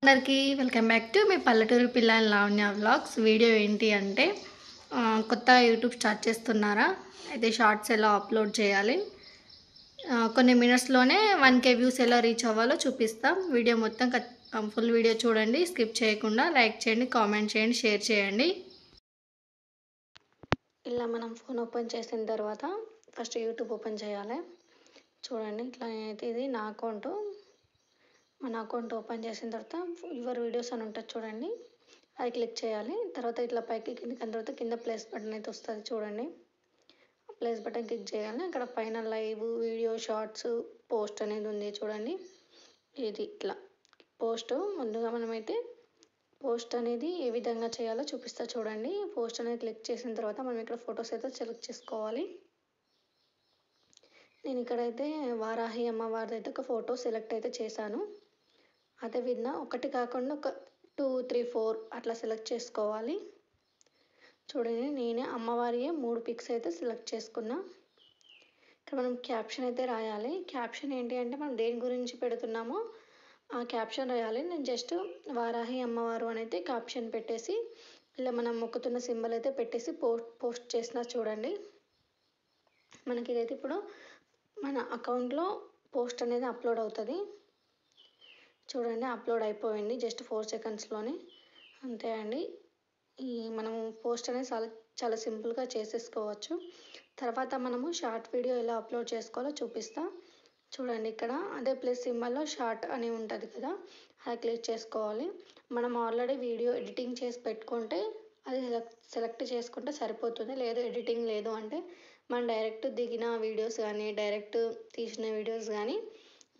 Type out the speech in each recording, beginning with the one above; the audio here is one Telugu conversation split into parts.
అందరికీ వెల్కమ్ బ్యాక్ టు మీ పల్లెటూరు పిల్ల అండ్ లావణ్య వ్లాగ్స్. వీడియో ఏంటి అంటే కొత్తగా యూట్యూబ్ స్టార్ట్ చేస్తున్నారా, అయితే షార్ట్స్ ఎలా అప్లోడ్ చేయాలి, కొన్ని మినిట్స్లోనే 1K వ్యూస్ ఎలా రీచ్ అవ్వాలో చూపిస్తాం. వీడియో మొత్తం ఫుల్ వీడియో చూడండి, స్కిప్ చేయకుండా లైక్ చేయండి, కామెంట్ చేయండి, షేర్ చేయండి. ఇలా మనం ఫోన్ ఓపెన్ చేసిన తర్వాత ఫస్ట్ యూట్యూబ్ ఓపెన్ చేయాలి. చూడండి, ఇట్లా అయితే ఇది నా అకౌంట్. మన అకౌంట్ ఓపెన్ చేసిన తర్వాత యువర్ వీడియోస్ అని ఉంటుంది చూడండి, అది క్లిక్ చేయాలి. తర్వాత ఇట్లా పైకి కిందకి తర్వాత కింద ప్లేస్ బటన్ అయితే వస్తుంది చూడండి, ప్లేస్ బటన్ క్లిక్ చేయాలి. అక్కడ పైన లైవ్, వీడియో, షార్ట్స్, పోస్ట్ అనేది ఉంది చూడండి. ఇది ఇట్లా పోస్ట్. ముందుగా మనమైతే పోస్ట్ అనేది ఏ విధంగా చేయాలో చూపిస్తా చూడండి. పోస్ట్ అనేది క్లిక్ చేసిన తర్వాత మనం ఇక్కడ ఫొటోస్ అయితే సెలెక్ట్ చేసుకోవాలి. నేను ఇక్కడైతే వారాహి అమ్మవారిది అయితే ఒక ఫోటో సెలెక్ట్ అయితే చేశాను. అదే విధంగా ఒకటి కాకుండా ఒక 2, 3, 4 అట్లా సెలెక్ట్ చేసుకోవాలి. చూడండి, నేనే అమ్మవారి 3 పిక్స్ అయితే సెలెక్ట్ చేసుకున్నా. ఇక్కడ మనం క్యాప్షన్ అయితే రాయాలి. క్యాప్షన్ ఏంటి అంటే మనం దేని గురించి పెడుతున్నామో ఆ క్యాప్షన్ రాయాలి. నేను జస్ట్ వారాహి అమ్మవారు అని అయితే క్యాప్షన్ పెట్టేసి ఇలా మనం మొక్కుతున్న సింబల్ అయితే పెట్టేసి పోస్ట్ చేసిన చూడండి. మనకి ఇదైతే ఇప్పుడు మన అకౌంట్లో పోస్ట్ అనేది అప్లోడ్ అవుతుంది. చూడండి, అప్లోడ్ అయిపోయింది జస్ట్ 4 సెకండ్స్లోనే. అంతే అండి. మనము పోస్ట్ అనేది చాలా సింపుల్గా చేసేసుకోవచ్చు. తర్వాత మనము షార్ట్ వీడియో ఎలా అప్లోడ్ చేసుకోవాలో చూపిస్తా చూడండి. ఇక్కడ అదే ప్లస్ సింబల్లో షార్ట్ అని ఉంటుంది కదా, అది క్లిక్ చేసుకోవాలి. మనం ఆల్రెడీ వీడియో ఎడిటింగ్ చేసి పెట్టుకుంటే అది సెలెక్ట్ చేసుకుంటే సరిపోతుంది. లేదు ఎడిటింగ్ లేదు అంటే మనం డైరెక్ట్ దిగిన వీడియోస్ కానీ డైరెక్ట్ తీసిన వీడియోస్ కానీ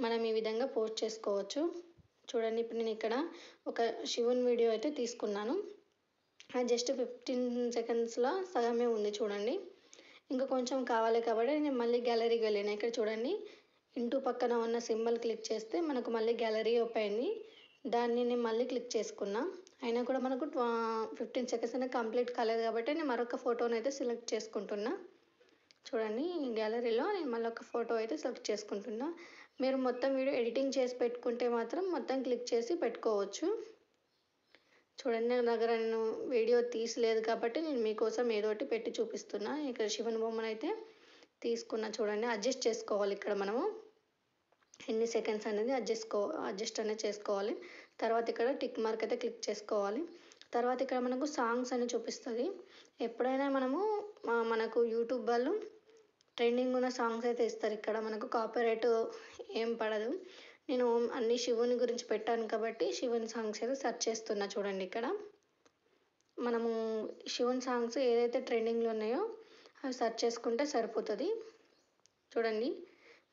మనం ఈ విధంగా పోస్ట్ చేసుకోవచ్చు. చూడండి, ఇప్పుడు నేను ఇక్కడ ఒక శివుని వీడియో అయితే తీసుకున్నాను. అది జస్ట్ 15 సెకండ్స్లో సగమే ఉంది చూడండి. ఇంకా కొంచెం కావాలి కాబట్టి నేను మళ్ళీ గ్యాలరీకి వెళ్ళాను. ఇక్కడ చూడండి, ఇంటూ పక్కన ఉన్న సింబల్ క్లిక్ చేస్తే మనకు మళ్ళీ గ్యాలరీ ఓపెన్ అయింది. దాన్ని నేను మళ్ళీ క్లిక్ చేసుకున్నా. అయినా కూడా మనకు 15 సెకండ్స్ అనేది కంప్లీట్ కాలేదు కాబట్టి నేను మరొక ఫోటోని అయితే సెలెక్ట్ చేసుకుంటున్నా. చూడండి, గ్యాలరీలో నేను మళ్ళీ ఒక ఫోటో అయితే సెలెక్ట్ చేసుకుంటున్నా. మీరు మొత్తం వీడియో ఎడిటింగ్ చేసి పెట్టుకుంటే మాత్రం మొత్తం క్లిక్ చేసి పెట్టుకోవచ్చు. చూడండి, నా దగ్గర నేను వీడియో తీసలేదు కాబట్టి నేను మీకోసం ఏదో ఒకటి పెట్టి చూపిస్తున్నా. ఇక్కడ శివుని బొమ్మను అయితే తీసుకున్నా. చూడండి, అడ్జస్ట్ చేసుకోవాలి. ఇక్కడ మనము ఎన్ని సెకండ్స్ అనేది అడ్జస్ట్ అనేది చేసుకోవాలి. తర్వాత ఇక్కడ టిక్ మార్క్ అయితే క్లిక్ చేసుకోవాలి. తర్వాత ఇక్కడ మనకు సాంగ్స్ అని చూపిస్తుంది. ఎప్పుడైనా మనకు యూట్యూబ్ వాళ్ళు ట్రెండింగ్ ఉన్న సాంగ్స్ అయితే ఇస్తారు. ఇక్కడ మనకు కాపీరైట్ ఏం పడదు. నేను అన్ని శివుని గురించి పెట్టాను కాబట్టి శివుని సాంగ్స్ అయితే సెర్చ్ చేస్తున్నా. చూడండి, ఇక్కడ మనము శివుని సాంగ్స్ ఏదైతే ట్రెండింగ్లో ఉన్నాయో అవి సెర్చ్ చేసుకుంటే సరిపోతుంది. చూడండి,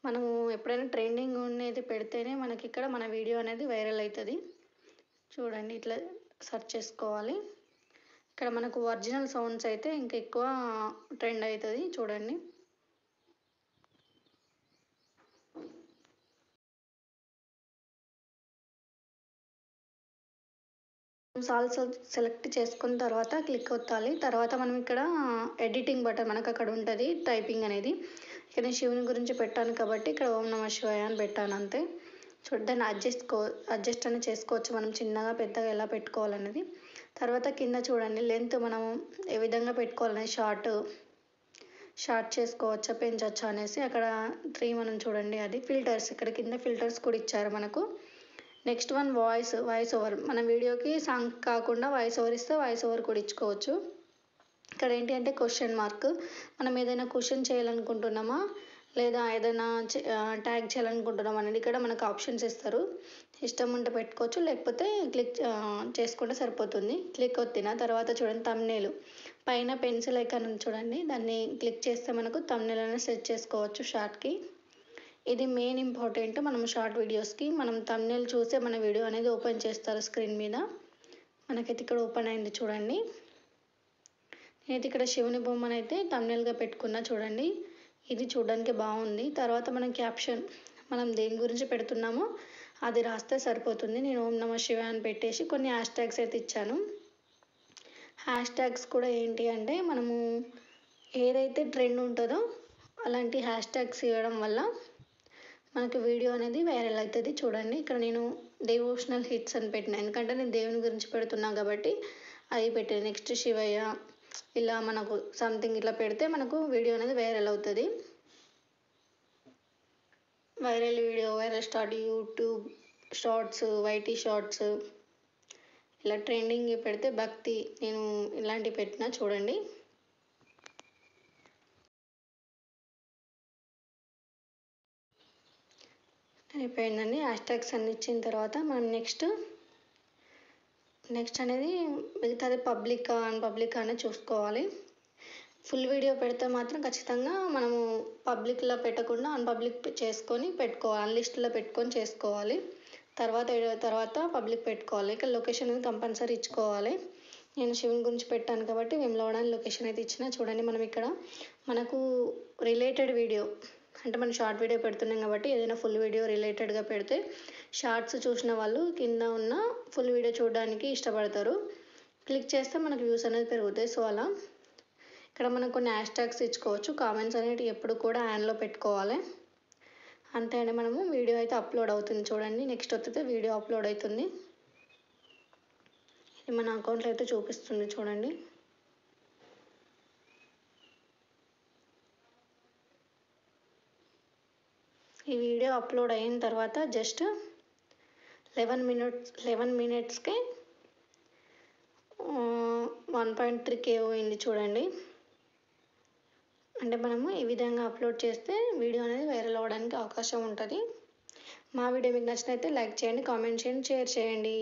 మనము ఎప్పుడైనా ట్రెండింగ్ ఉండేది పెడితేనే మనకి ఇక్కడ మన వీడియో అనేది వైరల్ అవుతుంది. చూడండి, ఇట్లా సెర్చ్ చేసుకోవాలి. ఇక్కడ మనకు ఒరిజినల్ సౌండ్స్ అయితే ఇంకా ఎక్కువ ట్రెండ్ అవుతుంది. చూడండి, సాల్స్ సెలెక్ట్ చేసుకున్న తర్వాత క్లిక్ కొట్టాలి. తర్వాత మనం ఇక్కడ ఎడిటింగ్ బటన్ మనకు అక్కడ ఉంటుంది, టైపింగ్ అనేది. ఇక్కడ నేను శివుని గురించి పెట్టాను కాబట్టి ఇక్కడ ఓం నమః శివాయ అని పెట్టాను అంతే. దాన్ని అడ్జస్ట్ అని చేసుకోవచ్చు మనం చిన్నగా పెద్దగా ఎలా పెట్టుకోవాలనేది. తర్వాత కింద చూడండి, లెంత్ మనం ఏ విధంగా పెట్టుకోవాలనేది షార్ట్ చేసుకోవచ్చా పెంచవచ్చా అనేసి అక్కడ 3 మనం చూడండి. అది ఫిల్టర్స్, ఇక్కడ కింద ఫిల్టర్స్ కూడా ఇచ్చారు మనకు. Next one voice over. మన వీడియోకి సాంగ్ కాకుండా వాయిస్ ఓవర్ ఇస్తే వాయిస్ ఓవర్ కూడా ఇచ్చుకోవచ్చు. ఇక్కడ ఏంటి అంటే క్వశ్చన్ మార్క్. మనం ఏదైనా క్వశ్చన్ చేయాలనుకుంటున్నామా లేదా ఏదైనా ట్యాగ్ చేయాలనుకుంటున్నామా అనేది ఇక్కడ మనకు ఆప్షన్స్ ఇస్తారు. ఇష్టం ఉంటే పెట్టుకోవచ్చు, లేకపోతే క్లిక్ చేసుకుంటే సరిపోతుంది. క్లిక్ కొట్టిన తర్వాత చూడండి, థంబ్నెయిల్ పైన పెన్సిల్ ఐకాన్ ఉంది చూడండి, దాన్ని క్లిక్ చేస్తే మనకు థంబ్నెయిల్ అనేది సెట్ చేసుకోవచ్చు షార్ట్కి. ఇది మెయిన్ ఇంపార్టెంట్. మనం షార్ట్ వీడియోస్కి మనం థంబ్నెయిల్ చూసే మన వీడియో అనేది ఓపెన్ చేస్తారు స్క్రీన్ మీద. మనకైతే ఇక్కడ ఓపెన్ అయింది చూడండి. నేనైతే ఇక్కడ శివుని బొమ్మను అయితే థంబ్నెయిల్గా పెట్టుకున్నా. చూడండి, ఇది చూడడానికి బాగుంది. తర్వాత మనం క్యాప్షన్ మనం దేని గురించి పెడుతున్నామో అది రాస్తే సరిపోతుంది. నేను ఓం నమః శివాయ అని పెట్టేసి కొన్ని హ్యాష్ ట్యాగ్స్ అయితే ఇచ్చాను. హ్యాష్ ట్యాగ్స్ కూడా ఏంటి అంటే మనము ఏదైతే ట్రెండ్ ఉంటుందో అలాంటి హ్యాష్ ట్యాగ్స్ ఇవ్వడం వల్ల మనకి వీడియో అనేది వైరల్ అవుతుంది. చూడండి ఇక్కడ నేను డివోషనల్ హిట్స్ అని పెట్టిన, ఎందుకంటే నేను దేవుని గురించి పెడుతున్నా కాబట్టి అవి పెట్టాను. నెక్స్ట్ శివయ్య ఇలా మనకు సంథింగ్ ఇట్లా పెడితే మనకు వీడియో అనేది వైరల్ అవుతుంది. Viral video, viral start, YouTube shorts, YT shorts ఇలా ట్రెండింగ్ పెడితే భక్తి, నేను ఇలాంటివి పెట్టినా చూడండి. అయిపోయిందండి. హ్యాష్ ట్యాగ్స్ అన్ని ఇచ్చిన తర్వాత మనం నెక్స్ట్ అనేది మిగతాది పబ్లిక్ అన్పబ్లిక్ అనేది చూసుకోవాలి. ఫుల్ వీడియో పెడితే మాత్రం ఖచ్చితంగా మనము పబ్లిక్లో పెట్టకుండా అన్పబ్లిక్ చేసుకొని పెట్టుకోవాలి, అన్లిస్ట్లో పెట్టుకొని చేసుకోవాలి. తర్వాత పబ్లిక్ పెట్టుకోవాలి. ఇక్కడ లొకేషన్ అనేది కంపల్సరీ ఇచ్చుకోవాలి. నేను శివుని గురించి పెట్టాను కాబట్టి వేములవాడ అని లొకేషన్ అయితే ఇచ్చిన. చూడండి మనం ఇక్కడ మనకు రిలేటెడ్ వీడియో, అంటే మనం షార్ట్ వీడియో పెడుతున్నాం కాబట్టి ఏదైనా ఫుల్ వీడియో రిలేటెడ్గా పెడితే షార్ట్స్ చూసిన వాళ్ళు కింద ఉన్న ఫుల్ వీడియో చూడడానికి ఇష్టపడతారు. క్లిక్ చేస్తే మనకు వ్యూస్ అనేది పెరుగుతాయి. సో అలా ఇక్కడ మనం కొన్ని హ్యాష్ ట్యాగ్స్ ఇచ్చుకోవచ్చు. కామెంట్స్ అనేవి ఎప్పుడు కూడా ఆన్లో పెట్టుకోవాలి. అంతే అండి, మనము వీడియో అయితే అప్లోడ్ అవుతుంది. చూడండి నెక్స్ట్ వస్తే వీడియో అప్లోడ్ అవుతుంది. ఇది మన అకౌంట్లో అయితే చూపిస్తుంది చూడండి. ఈ వీడియో అప్లోడ్ అయిన తర్వాత జస్ట్ 11 మినిట్స్కే 1.3K పోయింది చూడండి. అంటే మనము ఈ విధంగా అప్లోడ్ చేస్తే వీడియో అనేది వైరల్ అవ్వడానికి అవకాశం ఉంటుంది. మా వీడియో మీకు నచ్చినట్లయితే లైక్ చేయండి, కామెంట్ చేయండి, షేర్ చేయండి.